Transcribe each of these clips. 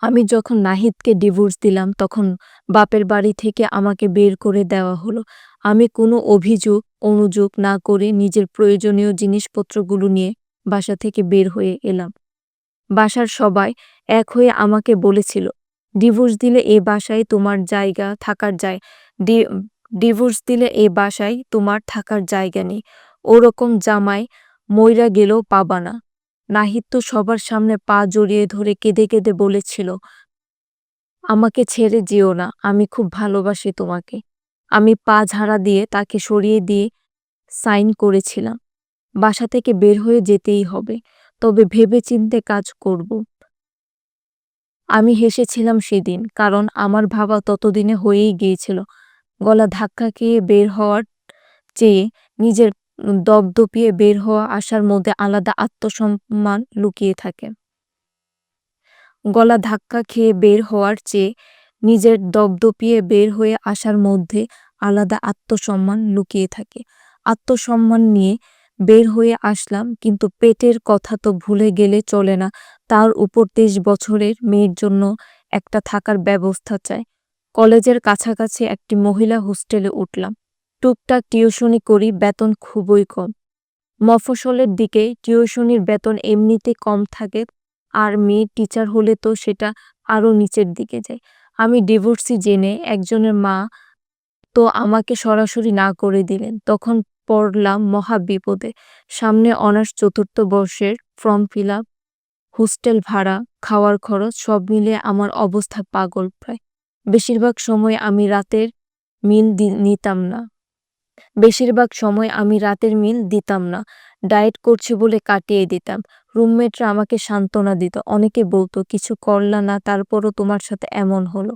আমি যখন নাহিদকে ডিভোর্স দিলাম তখন বাপের বাড়ি থেকে আমাকে বের করে দেওয়া হলো। আমি কোনো অনুযোগ না করে নিজের প্রয়োজনীয় জিনিসপত্রগুলো নিয়ে বাসা থেকে বের হয়ে এলাম। বাসার সবাই এক হয়ে আমাকে বলেছিল, "ডিভোর্স দিলে এ বাসায় তোমার জায়গা থাকার জায় ডি ডিভোর্স দিলে এ বাসায় তোমার থাকার জায়গা নেই। ওরকম জামাই মইরা গেলেও পাবা না।" নাহিদ তো সবার সামনে পা জড়িয়ে ধরে কেঁদে কেঁদে বলেছিল, "আমাকে ছেড়ে যেও না, আমি খুব ভালোবাসি তোমাকে।" আমি পা ঝাড়া দিয়ে তাকে সরিয়ে দিয়ে সাইন করেছিলাম, বাসা থেকে বের হয়ে যেতেই হবে, তবে ভেবেচিন্তে কাজ করব। আমি হেসেছিলাম সেদিন, কারণ আমার ভাবা ততদিনে হয়েই গিয়েছিল। গলা ধাক্কা খেয়ে বের হওয়ার চেয়ে নিজের দপদপিয়ে বের হওয়া আসার মধ্যে আলাদা আত্মসম্মান লুকিয়ে থাকে। গলা ধাক্কা খেয়ে বের হওয়ার চেয়ে নিজের দপদপিয়ে বের হয়ে আসার মধ্যে আলাদা আত্মসম্মান লুকিয়ে থাকে। আত্মসম্মান নিয়ে বের হয়ে আসলাম, কিন্তু পেটের কথা তো ভুলে গেলে চলে না। তার উপর 23 বছরের মেয়ের জন্য একটা থাকার ব্যবস্থা চাই। কলেজের কাছাকাছি একটি মহিলা হোস্টেলে উঠলাম। টুকটাক টিউশনি করি, বেতন খুবই কম। মফস্বলের দিকে টিউশনির বেতন এমনিতে কম থাকে, আর মেয়ে টিচার হলে তো সেটা আরও নিচের দিকে যায়। আমি ডিভোর্সি জেনে একজনের মা তো আমাকে সরাসরি না করে দিলেন। তখন পড়লাম মহা বিপদে। সামনে অনার্স ৪র্থ বর্ষের ফর্ম ফিল আপ, হোস্টেল ভাড়া, খাওয়ার খরচ সব মিলিয়ে আমার অবস্থা পাগল প্রায়। বেশিরভাগ সময় আমি রাতের মিল দিতাম না। ডায়েট করছি বলে কাটিয়ে দিতাম। রুমমেটরা আমাকে সান্ত্বনা দিত। অনেকে বলতো, "কিছু করলা না, তারপরও তোমার সাথে এমন হলো।"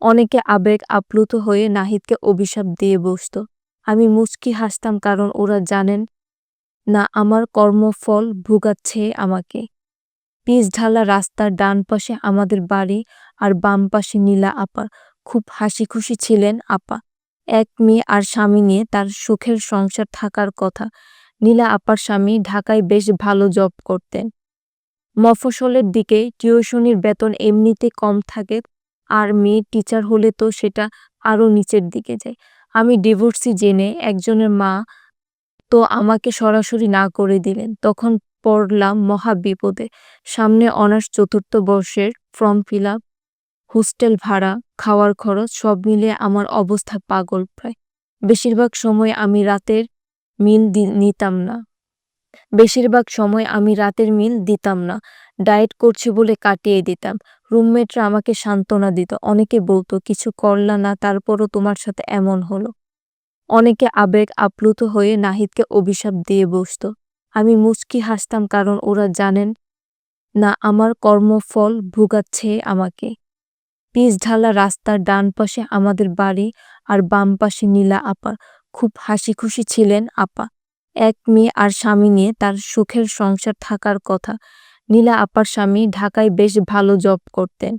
অনেকে আবেগ আপ্লুত হয়ে নাহিদকে অভিশাপ দিয়ে বসত। আমি মুচকি হাসতাম, কারণ ওরা জানেন না আমার কর্মফল ভোগাচ্ছে আমাকে। পিচঢালা রাস্তার ডান পাশে আমাদের বাড়ি, আর বাম পাশে নীলা আপা। খুব হাসিখুশি ছিলেন আপা। এক মেয়ে আর স্বামী নিয়ে তার সুখের সংসার থাকার কথা। নীলা আপার স্বামী ঢাকায় বেশ ভালো জব করতেন। মফস্বলের দিকে টিউশনির বেতন এমনিতে কম থাকে, আর মেয়ে টিচার হলে তো সেটা আরও নিচের দিকে যায়। আমি ডিভোর্সি জেনে একজনের মা তো আমাকে সরাসরি না করে দিলেন। তখন পড়লাম মহা বিপদে। সামনে অনার্স ৪র্থ বর্ষের ফর্ম ফিল আপ, হোস্টেল ভাড়া, খাওয়ার খরচ সব মিলিয়ে আমার অবস্থা পাগল প্রায়। বেশিরভাগ সময় আমি রাতের মিল দিতাম না। ডায়েট করছি বলে কাটিয়ে দিতাম। রুমমেটরা আমাকে সান্ত্বনা দিত। অনেকে বলতো, "কিছু করলা না, তারপরও তোমার সাথে এমন হলো।" অনেকে আবেগ আপ্লুত হয়ে নাহিদকে অভিশাপ দিয়ে বসত। আমি মুচকি হাসতাম, কারণ ওরা জানেন না আমার কর্মফল ভোগাচ্ছে আমাকে। পিচঢালা রাস্তার ডান পাশে আমাদের বাড়ি, আর বাম পাশে নীলা আপা। খুব হাসিখুশি ছিলেন আপা। এক মেয়ে আর স্বামী নিয়ে তার সুখের সংসার থাকার কথা। নীলা আপার স্বামী ঢাকায় বেশ ভালো জব করতেন।